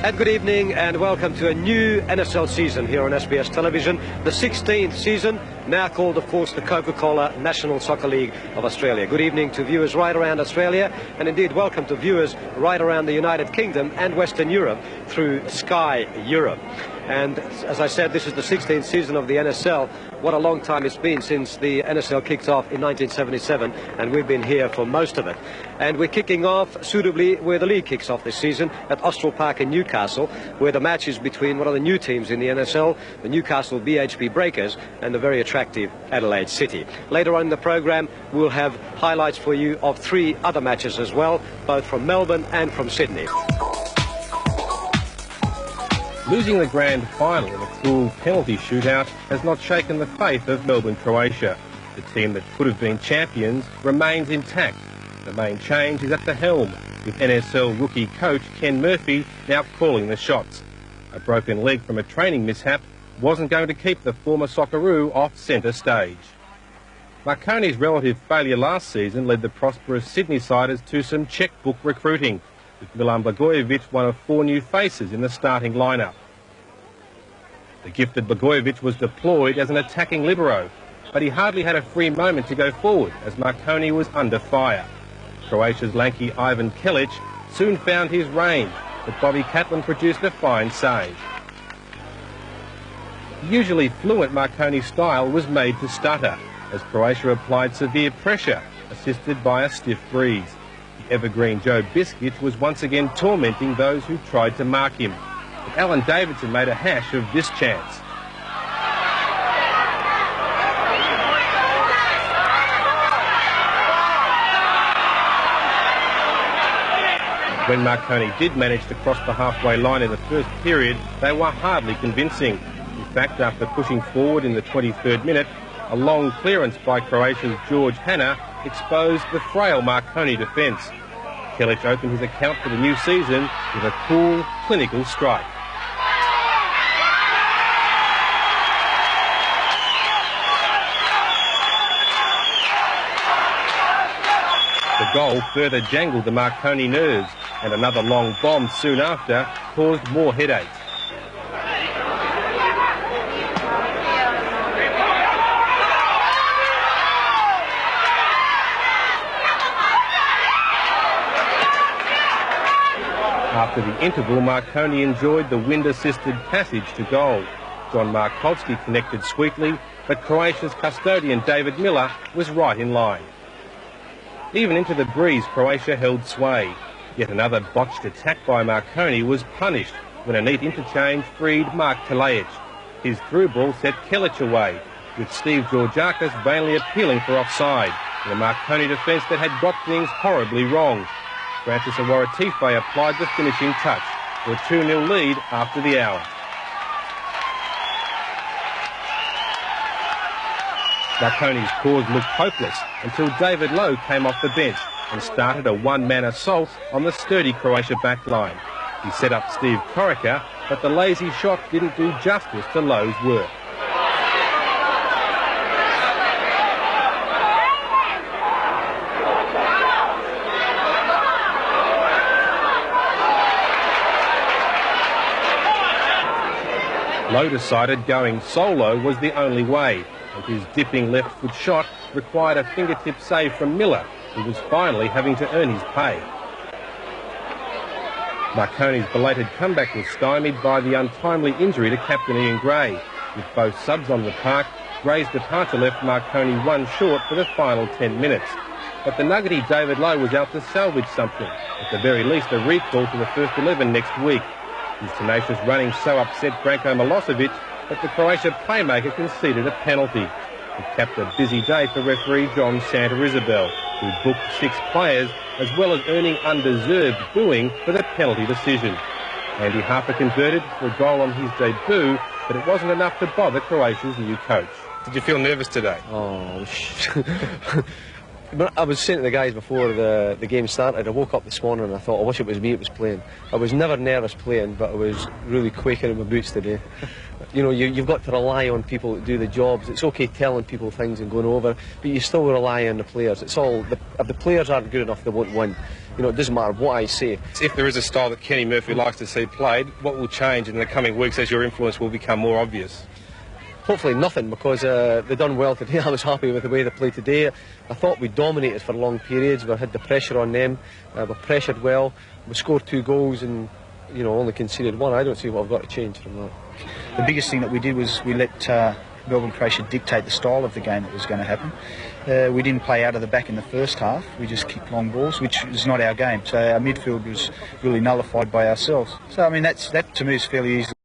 And good evening and welcome to a new NSL season here on SBS Television, the 16th season, now called, of course, the Coca-Cola National Soccer League of Australia. Good evening to viewers right around Australia, and indeed welcome to viewers right around the United Kingdom and Western Europe through Sky Europe. And as I said, this is the 16th season of the NSL. What a long time it's been since the NSL kicked off in 1977, and we've been here for most of it. And we're kicking off suitably where the league kicks off this season, at Austral Park in Newcastle, where the match is between one of the new teams in the NSL, the Newcastle BHP Breakers, and the very attractive Adelaide City. Later on in the program, we'll have highlights for you of 3 other matches as well, both from Melbourne and from Sydney. Losing the grand final in a cruel penalty shootout has not shaken the faith of Melbourne Croatia. The team that could have been champions remains intact. The main change is at the helm, with NSL rookie coach Ken Murphy now calling the shots. A broken leg from a training mishap wasn't going to keep the former Socceroo off centre stage. Marconi's relative failure last season led the prosperous Sydney siders to some chequebook recruiting, with Milan Blagojevic one of 4 new faces in the starting lineup. The gifted Blagojevic was deployed as an attacking libero, but he hardly had a free moment to go forward as Marconi was under fire. Croatia's lanky Ivan Kelic soon found his range, but Bobby Catlin produced a fine save. The usually fluent Marconi style was made to stutter as Croatia applied severe pressure, assisted by a stiff breeze. The evergreen Joe Biscuit was once again tormenting those who tried to mark him. But Alan Davidson made a hash of this chance. When Marconi did manage to cross the halfway line in the first period, they were hardly convincing. In fact, after pushing forward in the 23rd minute, a long clearance by Croatia's George Hanna exposed the frail Marconi defence. Kelic opened his account for the new season with a cool, clinical strike. The goal further jangled the Marconi nerves, and another long bomb soon after caused more headaches. After the interval, Marconi enjoyed the wind-assisted passage to goal. John Markovski connected sweetly, but Croatia's custodian David Miller was right in line. Even into the breeze, Croatia held sway. Yet another botched attack by Marconi was punished when a neat interchange freed Mark Telejic. His through ball set Kelic away, with Steve Georgiakis vainly appealing for offside in a Marconi defence that had got things horribly wrong. Francis Awaratife applied the finishing touch for a 2-0 lead after the hour. Marconi's cause looked hopeless until David Lowe came off the bench and started a one-man assault on the sturdy Croatia backline. He set up Steve Corica, but the lazy shot didn't do justice to Lowe's work. Lowe decided going solo was the only way, and his dipping left foot shot required a fingertip save from Miller, who was finally having to earn his pay. Marconi's belated comeback was stymied by the untimely injury to captain Ian Gray. With both subs on the park, Gray's departure left Marconi 1 short for the final 10 minutes. But the nuggety David Lowe was out to salvage something, at the very least a recall to the first 11 next week. His tenacious running so upset Branko Milosevic that the Croatia playmaker conceded a penalty. It capped a busy day for referee John Santa-Isabel, who booked 6 players, as well as earning undeserved booing for the penalty decision. Andy Harper converted for a goal on his debut, but it wasn't enough to bother Croatia's new coach. Did you feel nervous today? Oh, I was saying to the guys before the game started, I woke up this morning and I thought, I wish it was me that was playing. I was never nervous playing, but I was really quaking in my boots today. You know, you've got to rely on people that do the jobs. It's okay telling people things and going over, but you still rely on the players. It's all, if the players aren't good enough, they won't win. You know, it doesn't matter what I say. If there is a style that Kenny Murphy likes to see played, what will change in the coming weeks as your influence will become more obvious? Hopefully nothing, because they done well today. I was happy with the way they played today. I thought we dominated for long periods. We had the pressure on them. We pressured well. We scored 2 goals and, you know, only conceded 1. I don't see what I've got to change from that. The biggest thing that we did was we let Melbourne Croatia dictate the style of the game that was going to happen. We didn't play out of the back in the first half. We just kicked long balls, which is not our game. So our midfield was really nullified by ourselves. So I mean, that to me is fairly easy.